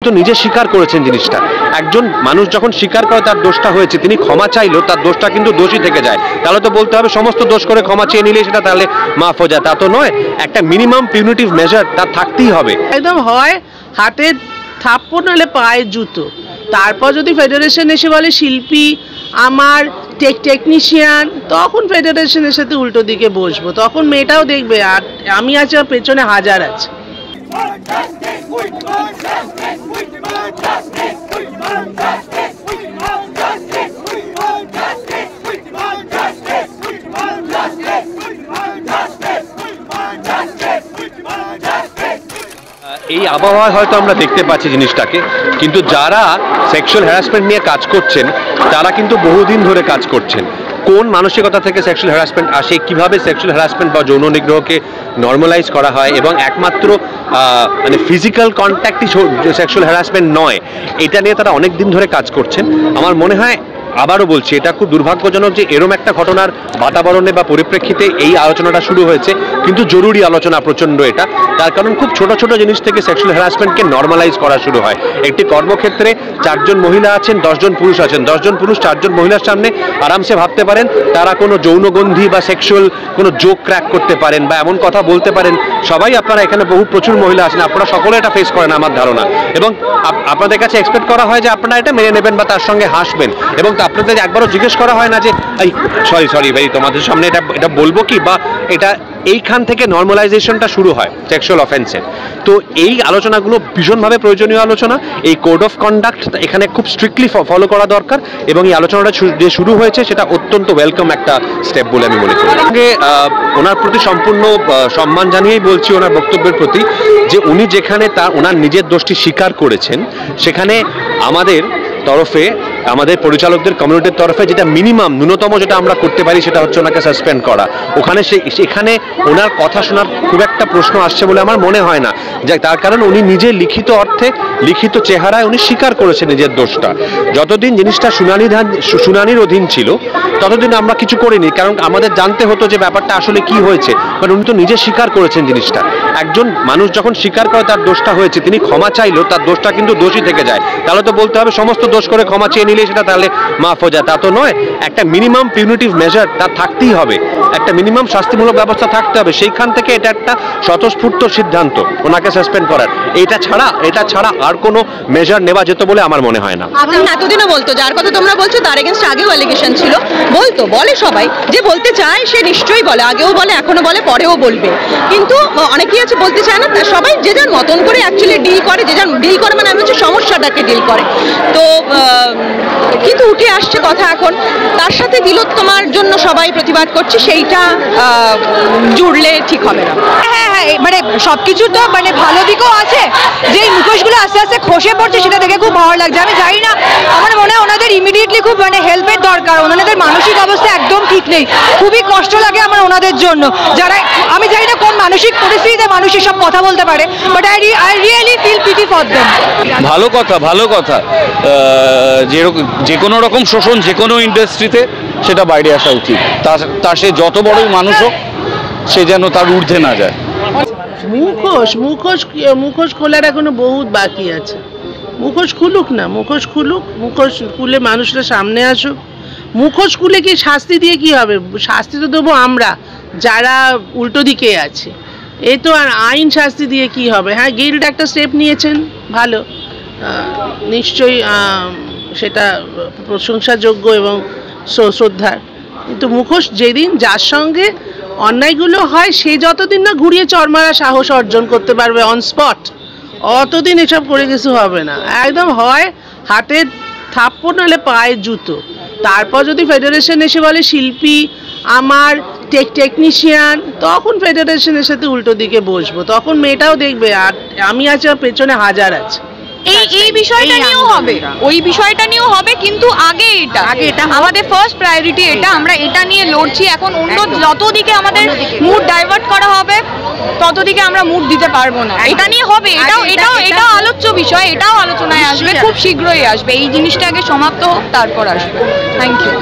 তো নিজে স্বীকার করেছেন জিনিসটা। একজন মানুষ যখন স্বীকার করে তার দোষটা হয়েছে, তিনি ক্ষমা চাইলো, তার দোষটা কিন্তু দোষই থেকে যায়। তাহলে তো বলতে হবে সমস্ত দোষ করে ক্ষমা চেয়ে নিলে সেটা তাহলে মাফ হয়ে যায়, তা তো নয়। একটা মিনিমাম পিউনিটিভ মেজার তার থাকতেই হবে। একদম হয় হাতে থাপ্পড় নাহলে পায়ে জুতো। তারপর যদি ফেডারেশন এসে বলে শিল্পী আমার টেকনিশিয়ান, তখন ফেডারেশনের সাথে উল্টো দিকে বসবো, তখন মেয়েটাও দেখবে আর আমি আছি আর পেছনে হাজার আছে। এই আবহাওয়ায় হয়তো আমরা দেখতে পাচ্ছি জিনিসটাকে, কিন্তু যারা সেক্সুয়াল হ্যারাসমেন্ট নিয়ে কাজ করছেন তারা কিন্তু বহুদিন ধরে কাজ করছেন। কোন মানসিকতা থেকে সেক্সুয়াল হ্যারাসমেন্ট আসে, কিভাবে সেক্সুয়াল হ্যারাসমেন্ট বা যৌন নিগ্রহকে নর্মালাইজ করা হয়, এবং একমাত্র মানে ফিজিক্যাল কন্ট্যাক্টই সেক্সুয়াল হ্যারাসমেন্ট নয়, এটা নিয়ে তারা অনেক দিন ধরে কাজ করছেন। আমার মনে হয়, আবারও বলছি, এটা খুব দুর্ভাগ্যজনক যে এরম একটা ঘটনার বাতাবরণে বা পরিপ্রেক্ষিতে এই আলোচনাটা শুরু হয়েছে, কিন্তু জরুরি আলোচনা প্রচণ্ড এটা। তার কারণ খুব ছোট ছোট জিনিস থেকে সেক্সুয়াল হ্যারাসমেন্টকে নর্মালাইজ করা শুরু হয়। একটি কর্মক্ষেত্রে 4 জন মহিলা আছেন, 10 জন পুরুষ আছেন, 10 জন পুরুষ 4 জন মহিলার সামনে আরামসে ভাবতে পারেন তারা কোনো যৌনগন্ধি বা সেক্সুয়াল কোনো জোক ক্র্যাক করতে পারেন বা এমন কথা বলতে পারেন। সবাই আপনারা এখানে প্রচুর মহিলা আছেন, আপনারা সকলে এটা ফেস করেন আমার ধারণা, এবং আপনাদের কাছে এক্সপেক্ট করা হয় যে আপনারা এটা মেনে নেবেন বা তার সঙ্গে হাসবেন, এবং আপনাদের একবারও জিজ্ঞেস করা হয় না যে এই সরি ভাই তোমাদের সামনে এটা বলবো কি, বা এটা এইখান থেকে নর্মালাইজেশনটা শুরু হয় সেক্সুয়াল অফেন্সের। তো এই আলোচনাগুলো ভীষণভাবে প্রয়োজনীয় আলোচনা। এই কোড অফ কন্ডাক্ট এখানে খুব স্ট্রিক্টলি ফলো করা দরকার, এবং এই আলোচনাটা যে শুরু হয়েছে সেটা অত্যন্ত ওয়েলকাম একটা স্টেপ বলে আমি মনে করি। ওনার প্রতি সম্পূর্ণ সম্মান জানিয়েই বলছি ওনার বক্তব্যের প্রতি, যে উনি যেখানে ওনার নিজের দোষটি স্বীকার করেছেন, সেখানে আমাদের তরফে, আমাদের পরিচালকদের কমিউনিটির তরফে যেটা মিনিমাম ন্যূনতম যেটা আমরা করতে পারি সেটা হচ্ছে ওনাকে সাসপেন্ড করা। সেখানে ওনার কথা শোনার খুব একটা প্রশ্ন আসছে বলে আমার মনে হয় না, যে তার কারণ উনি নিজে লিখিত অর্থে, লিখিত চেহারায় উনি স্বীকার করেছেন নিজের দোষটা। যতদিন জিনিসটা শুনানির অধীন ছিল ততদিন আমরা কিছু করিনি, কারণ আমাদের জানতে হতো যে ব্যাপারটা আসলে কি হয়েছে। বাট উনি তো নিজে স্বীকার করেছেন জিনিসটা। একজন মানুষ যখন স্বীকার করে তার দোষটা হয়েছে, তিনি ক্ষমা চাইলো, তার দোষটা কিন্তু দোষই থেকে যায়। তাহলে তো বলতে হবে সমস্ত দোষ করে ক্ষমা চেয়ে নিলে সেটা তাহলে মাফ হয়ে যায়, তা তো নয়। একটা মিনিমাম পিউনিটিভ মেজার তার থাকতেই হবে, একটা মিনিমাম শাস্তিমূলক ব্যবস্থা থাকতে হবে। সেইখান থেকে এটা একটা স্বতঃস্ফূর্ত সিদ্ধান্ত ওনাকে সাসপেন্ড করার। এটা ছাড়া আর কোনো মেজার নেওয়া যেত বলে আমার মনে হয় না। এতদিনও বলতো, যার কথা তোমরা বলছো তার এগেইনস্ট আগেও অ্যালিগেশন ছিল, বলে সবাই যে বলতে চায় সে নিশ্চয়ই বলে, আগেও বলে, এখনো বলে, পরেও বলবে। কিন্তু অনেকেই আছে বলতে চায় না, সবাই যে যার মতন করে অ্যাকচুয়ালি ডিল করে, যে যার ডিল করে মানে আমি হচ্ছে সমস্যাটাকে ডিল করে। তো কিন্তু উঠে আসছে কথা এখন, তার সাথে তিলোত্তমার জন্য সবাই প্রতিবাদ করছে, সেইটা জুড়লে ঠিক হবে না। হ্যাঁ, মানে সবকিছু তো মানে ভালো দিকও আছে, যে মুখোশগুলো আস্তে আস্তে খসে পড়ছে সেটা দেখে খুব ভালো লাগছে। আমি জানি না, আমার মনে হয় ওনাদের ইমিডিয়েটলি খুব মানে হেল্পের দরকার, ওনাদের মানসিক অবস্থা একদম ঠিক নেই, খুবই কষ্ট লাগে আমার ওনাদের জন্য। যারা আমি জানি না কোন মানসিক পরিস্থিতিতে মানুষ সব কথা বলতে পারে, but I really feel pity for them. ভালো কথা, যে কোনো রকম শোষণ যে কোনো ইন্ডাস্ট্রিতে সেটা বাইরে আসা উচিত। তা সে যত বড়ই মানুষ হোক, সে যেন তার ঊর্ধ্বে না যায়। মুখোশ খোলার এখনো বহুত বাকি আছে। মুখোশ খুলুক না, মুখোশ খুলে মানুষরা সামনে আসুক। মুখোশ খুলে কি শাস্তি দিয়ে কি হবে? শাস্তি তো দেবো আমরা যারা উল্টো দিকে আছে। এই তো আর আইন শাস্তি দিয়ে কি হবে? হ্যাঁ, গিল্ড একটা স্টেপ নিয়েছেন, ভালো, নিশ্চয়ই সেটা প্রশংসাযোগ্য এবং শ্রদ্ধার। কিন্তু মুখোশ যেদিন যার সঙ্গে অন্যায়গুলো হয়, সে যতদিন না ঘুরিয়ে চড়মারা সাহস অর্জন করতে পারবে অন স্পট, অতদিন এসব করে কিছু হবে না। একদম হয় হাতে থাপ্পড় নাহলে পায়ে জুতো। তারপর যদি ফেডারেশন এসে বলে শিল্পী আমার টেকনিশিয়ান, তখন ফেডারেশনের সাথে উল্টো দিকে বসবো, তখন মেয়েটাও দেখবে আর আমি আছি আর পেছনে হাজার আছে। এই বিষয়টা নিয়েও হবে, ওই বিষয়টা নিয়েও হবে, কিন্তু আগে এটা আমাদের ফার্স্ট প্রায়োরিটি। এটা আমরা এটা নিয়ে লড়ছি এখন। অন্য যত দিকে আমাদের মুড ডাইভার্ট করা হবে তত দিকে আমরা মুড দিতে পারবো না। এটা নিয়ে হবে, এটাও আলোচ্য বিষয়, এটাও আলোচনায় আসবে, খুব শীঘ্রই আসবে। এই জিনিসটা আগে সমাপ্ত হোক, তারপর আসবে। Thank you.